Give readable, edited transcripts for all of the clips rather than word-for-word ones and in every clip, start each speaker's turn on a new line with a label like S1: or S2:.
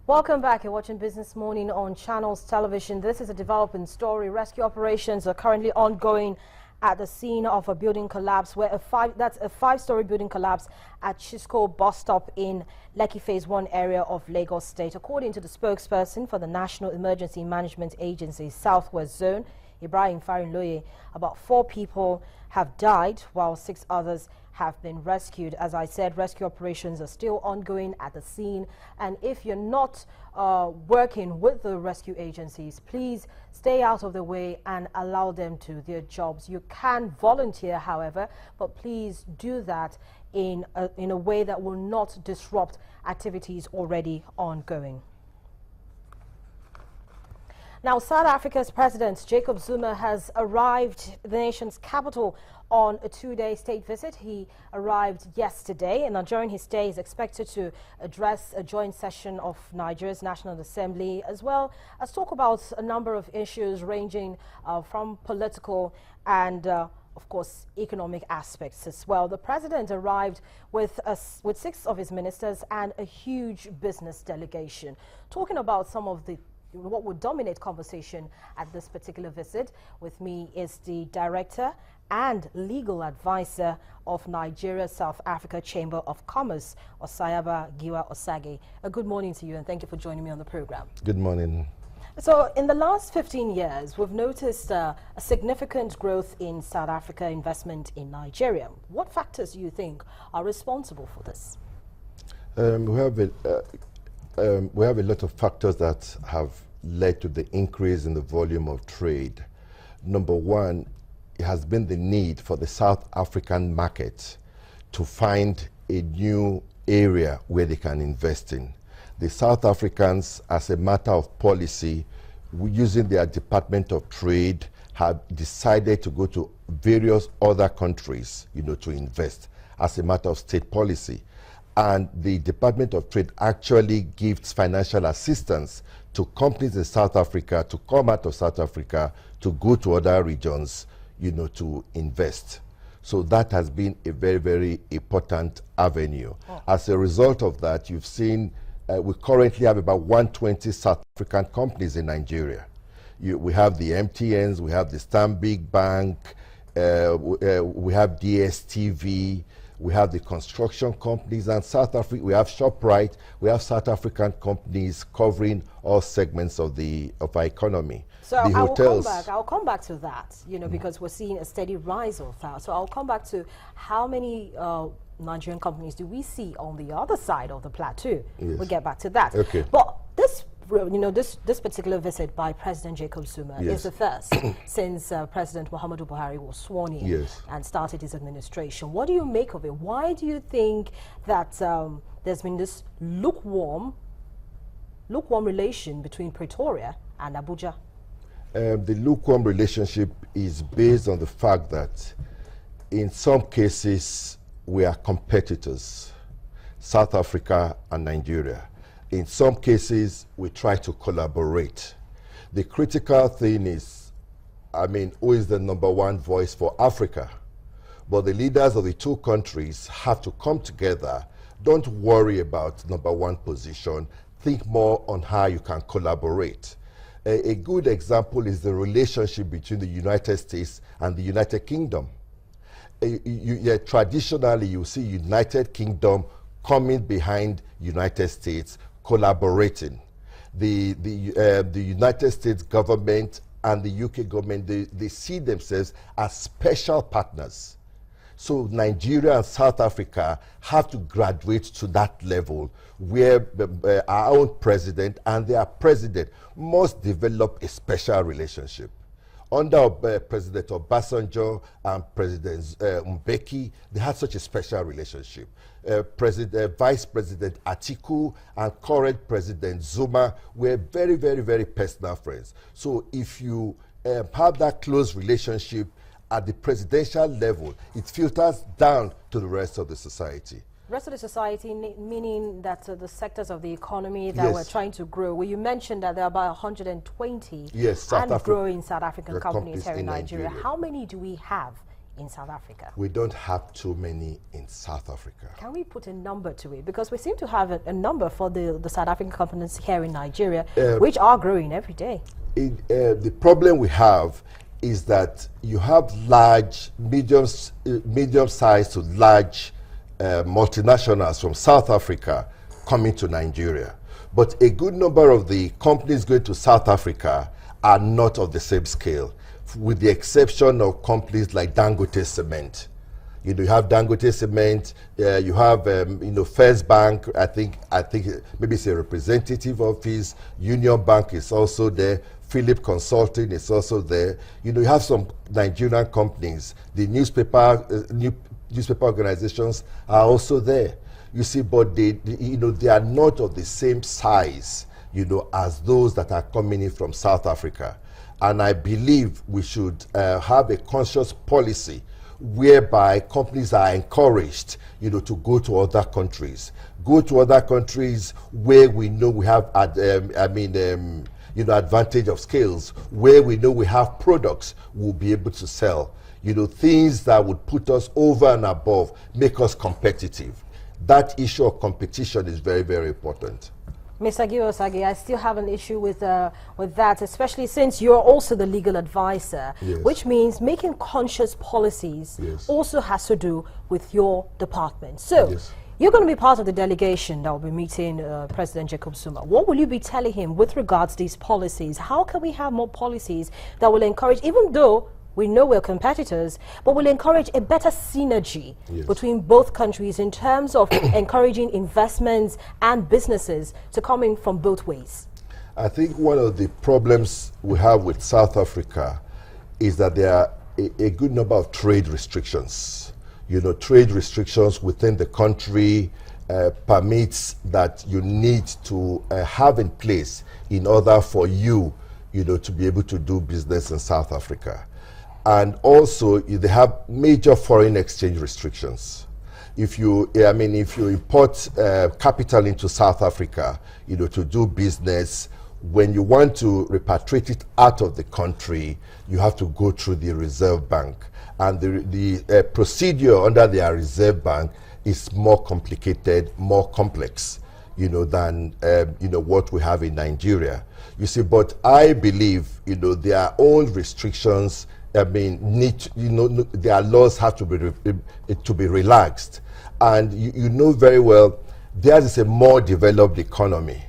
S1: Welcome back. You're watching Business Morning on Channels Television. This is a developing story. Rescue operations are currently ongoing at the scene of a building collapse where that's a five-story building collapse at Chisco bus stop in Lekki Phase 1 area of Lagos State. According to the spokesperson for the National Emergency Management Agency Southwest Zone, Ibrahim Farinloye, about 4 people have died while 6 others have been rescued. As I said, rescue operations are still ongoing at the scene, and if you're not working with the rescue agencies, please stay out of the way and allow them to their jobs. You can volunteer, however, but please do that in a way that will not disrupt activities already ongoing. Now, South Africa's President Jacob Zuma has arrived the nation's capital on a 2-day state visit. He arrived yesterday, and during his stay, he's expected to address a joint session of Nigeria's National Assembly, as well as talk about a number of issues ranging from political and of course, economic aspects as well. The president arrived with 6 of his ministers and a huge business delegation. Talking about some of what would dominate conversation at this particular visit, with me is the director and legal advisor of Nigeria-South Africa Chamber of Commerce, Osayaba Giwa Osage. Good morning to you, and thank you for joining me on the program.
S2: Good morning.
S1: So in the last 15 years, we've noticed a significant growth in South Africa investment in Nigeria. What factors do you think are responsible for this?
S2: We have a lot of factors that have led to the increase in the volume of trade. Number one, it has been the need for the South African market to find a new area where they can invest in. The South Africans, as a matter of policy, using their Department of Trade, have decided to go to various other countries, to invest as a matter of state policy. And the Department of Trade actually gives financial assistance to companies in South Africa to come out of South Africa to go to other regions, to invest. So that has been a very, very important avenue. Oh. As a result of that, you've seen we currently have about 120 South African companies in Nigeria. We have the MTNs, we have the Stanbic Bank, we have DSTV, we have the construction companies, and South Africa, we have ShopRite, we have South African companies covering all segments of our economy.
S1: So I'll come back to that, because we're seeing a steady rise of that. So I'll come back to how many Nigerian companies do we see on the other side of the plateau. Yes. We'll get back to that.
S2: Okay.
S1: But this particular visit by President Jacob Zuma is the first since President Muhammadu Buhari was sworn in and started his administration. What do you make of it? Why do you think that there's been this lukewarm relation between Pretoria and Abuja?
S2: The lukewarm relationship is based on the fact that in some cases we are competitors, South Africa and Nigeria. In some cases, we try to collaborate. The critical thing is, who is the #1 voice for Africa? But the leaders of the 2 countries have to come together. Don't worry about #1 position. Think more on how you can collaborate. A good example is the relationship between the United States and the United Kingdom. Traditionally, you see United Kingdom coming behind United States, collaborating. The United States government and the UK government, they see themselves as special partners. So Nigeria and South Africa have to graduate to that level where our own president and their president must develop a special relationship. Under President Obasanjo and President Mbeki, they had such a special relationship. Vice President Atiku and current President Zuma were very, very, very personal friends. So if you have that close relationship at the presidential level, it filters down to the rest of the society.
S1: Rest of the society, meaning that the sectors of the economy that we're trying to grow. Well, you mentioned that there are about 120 growing South African companies here in Nigeria. How many do we have in South Africa?
S2: We don't have too many in South Africa.
S1: Can we put a number to it? Because we seem to have a number for the South African companies here in Nigeria, which are growing every day.
S2: The problem we have is that you have large, medium-sized to large multinationals from South Africa coming to Nigeria. But a good number of the companies going to South Africa are not of the same scale, with the exception of companies like Dangote Cement. You know, you have Dangote Cement, you have, First Bank, I think maybe it's a representative office, Union Bank is also there, Philip Consulting is also there. You know, you have some Nigerian companies, the newspaper organizations are also there. You see, but they are not of the same size, as those that are coming in from South Africa. And I believe we should have a conscious policy whereby companies are encouraged, to go to other countries. Go to other countries where we know we have, advantage of scales, where we know we have products we'll be able to sell. Things that would put us over and above, make us competitive. That issue of competition is very, very important.
S1: Mr. Giosagi, I still have an issue with that, especially since you're also the legal advisor,
S2: yes.
S1: Which means making conscious policies
S2: yes.
S1: also has to do with your department. So,
S2: yes.
S1: You're going to be part of the delegation that will be meeting President Jacob Zuma. What will you be telling him with regards to these policies? How can we have more policies that will encourage, even though we know we're competitors, but will encourage a better synergy
S2: yes.
S1: between both countries in terms of encouraging investments and businesses to come in from both ways?
S2: I think one of the problems we have with South Africa is that there are a good number of trade restrictions. Trade restrictions within the country, permits that you need to have in place in order for you, to be able to do business in South Africa. And also, they have major foreign exchange restrictions. If you import capital into South Africa, to do business, when you want to repatriate it out of the country, you have to go through the Reserve Bank. And the procedure under the Reserve Bank is more complicated, more complex, than what we have in Nigeria. You see, but I believe, their own restrictions. Their laws have to be relaxed, and you know very well, theirs is a more developed economy.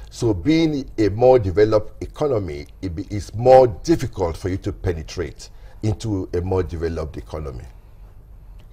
S2: So, being a more developed economy, it's more difficult for you to penetrate into a more developed economy.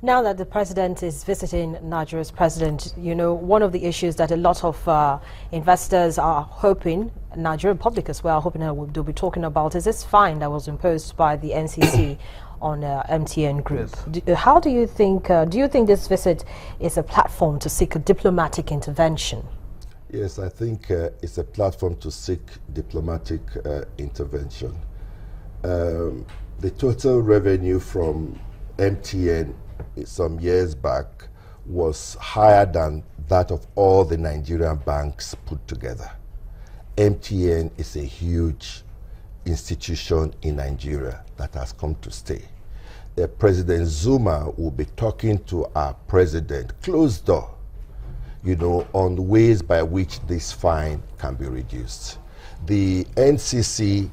S1: Now that the president is visiting Nigeria's president, one of the issues that a lot of investors are hoping, Nigerian public as well, hoping that they'll be talking about, is this fine that was imposed by the NCC on MTN Group. Yes. How do you think this visit is a platform to seek a diplomatic intervention?
S2: Yes, I think it's a platform to seek diplomatic intervention. The total revenue from MTN some years back was higher than that of all the Nigerian banks put together. MTN is a huge institution in Nigeria that has come to stay. President Zuma will be talking to our president closed door, on ways by which this fine can be reduced. The NCC,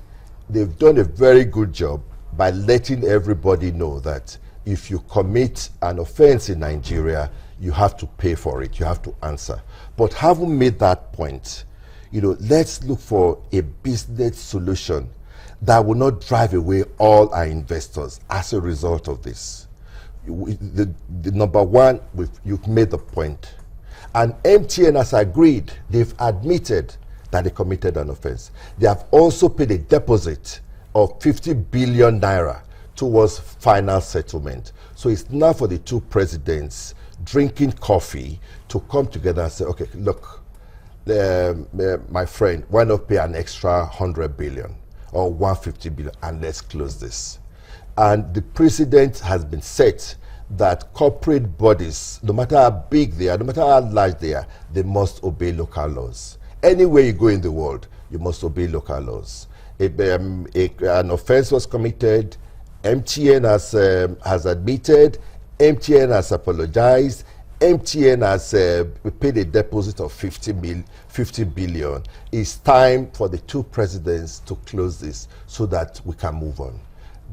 S2: they've done a very good job by letting everybody know that if you commit an offense in Nigeria, you have to pay for it, you have to answer. But having made that point, let's look for a business solution that will not drive away all our investors as a result of this. The number one, you've made the point. And MTN has agreed, they've admitted that they committed an offense. They have also paid a deposit of 50 billion naira towards final settlement. So it's now for the two presidents drinking coffee to come together and say, okay, look, my friend, why not pay an extra 100 billion or 150 billion and let's close this. And the precedent has been set that corporate bodies, no matter how big they are, no matter how large they are, they must obey local laws. Anywhere you go in the world, you must obey local laws. An offense was committed, MTN has admitted, MTN has apologized, MTN has paid a deposit of 50 billion. It's time for the two presidents to close this so that we can move on.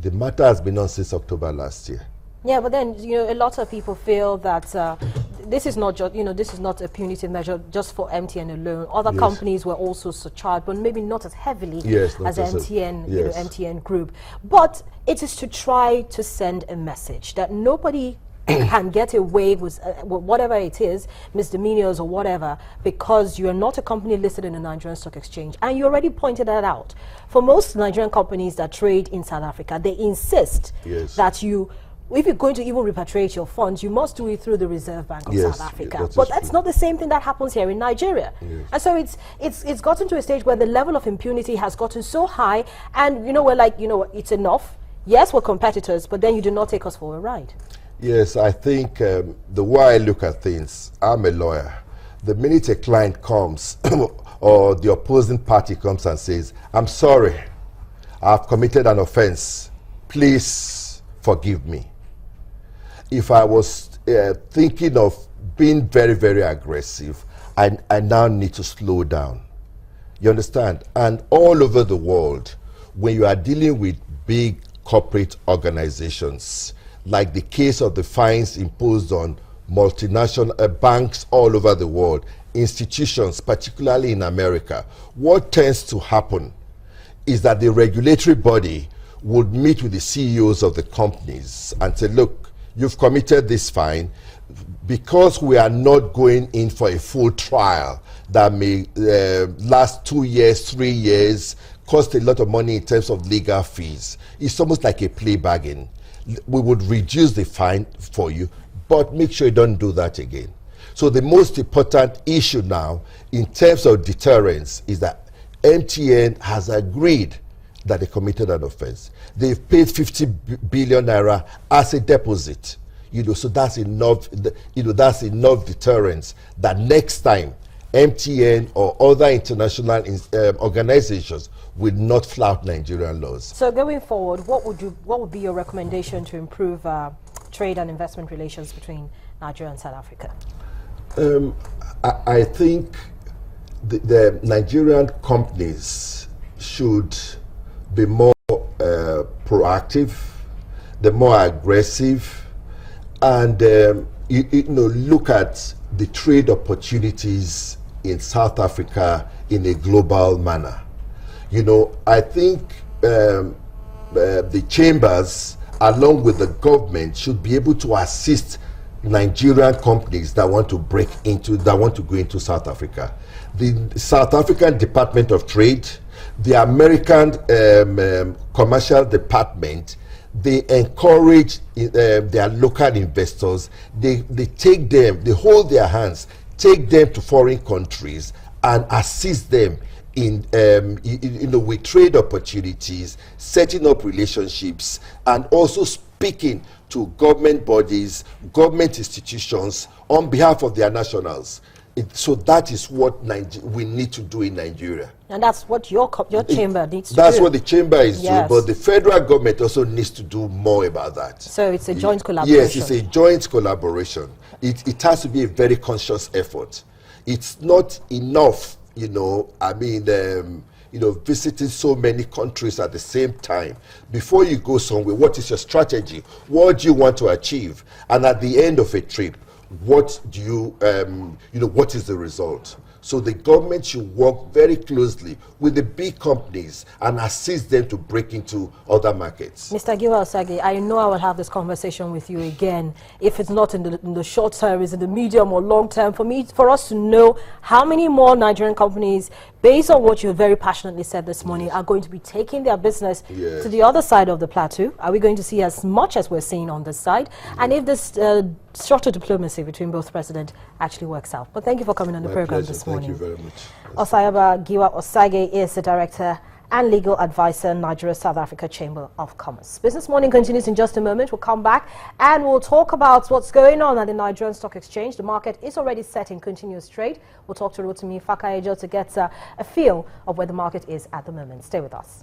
S2: The matter has been on since October last year.
S1: Yeah, but then, a lot of people feel that this is not just, this is not a punitive measure just for MTN alone. Other companies were also surcharged, but maybe not as heavily as MTN, MTN Group. But it is to try to send a message that nobody can get away with whatever it is, misdemeanors or whatever, because you're not a company listed in the Nigerian Stock Exchange. And you already pointed that out. For most Nigerian companies that trade in South Africa, they insist that if you're going to even repatriate your funds, you must do it through the Reserve Bank of South Africa. But that's not the same thing that happens here in Nigeria. And so it's gotten to a stage where the level of impunity has gotten so high, and we're like, it's enough. Yes, we're competitors, but then you do not take us for a ride.
S2: Yes, I think the way I look at things, I'm a lawyer. The minute a client comes or the opposing party comes and says, I'm sorry, I've committed an offense, please forgive me. If I was thinking of being very, very aggressive, I now need to slow down. You understand? And all over the world, when you are dealing with big corporate organizations, like the case of the fines imposed on multinational banks all over the world, institutions, particularly in America, what tends to happen is that the regulatory body would meet with the CEOs of the companies and say, look, you've committed this fine. Because we are not going in for a full trial that may last 2 years, 3 years, cost a lot of money in terms of legal fees. It's almost like a plea bargain. We would reduce the fine for you, but make sure you don't do that again. So the most important issue now in terms of deterrence is that MTN has agreed that they committed an offense. They've paid 50 billion naira as a deposit. So that's enough. That's enough deterrence that next time MTN or other international organizations will not flout Nigerian laws. So
S1: going forward, what would be your recommendation to improve trade and investment relations between Nigeria and South Africa?
S2: I think the Nigerian companies should be more proactive, the more aggressive, and look at the trade opportunities in South Africa in a global manner. I think the chambers, along with the government, should be able to assist Nigerian companies that want to go into South Africa. The South African Department of Trade, the American Commercial Department, they encourage their local investors. They take them, they hold their hands, take them to foreign countries and assist them in with trade opportunities, setting up relationships, and also speaking to government bodies, government institutions on behalf of their nationals. So that is what we need to do in Nigeria.
S1: And that's what your chamber needs to do.
S2: That's what the chamber is doing, but the federal government also needs to do more about that.
S1: So it's a joint collaboration.
S2: Yes, it's a joint collaboration. It has to be a very conscious effort. It's not enough, visiting so many countries at the same time. Before you go somewhere, what is your strategy? What do you want to achieve? And at the end of a trip, what do you, what is the result? So the government should work very closely with the big companies and assist them to break into other markets.
S1: Mr. Giwa Osage, I know I will have this conversation with you again. If it's not in the short term, is it the medium or long term? For us to know how many more Nigerian companies, based on what you very passionately said this morning, are going to be taking their business to the other side of the plateau. Are we going to see as much as we're seeing on this side? And if this structured diplomacy between both presidents actually works out. But thank you for coming on the program this morning.
S2: Thank you very much.
S1: Osayaba Giwa Osage is the Director and Legal Advisor, Nigeria South Africa Chamber of Commerce. Business Morning continues in just a moment. We'll come back and we'll talk about what's going on at the Nigerian Stock Exchange. The market is already set in continuous trade. We'll talk to Rotimi Fakaejo to get a feel of where the market is at the moment. Stay with us.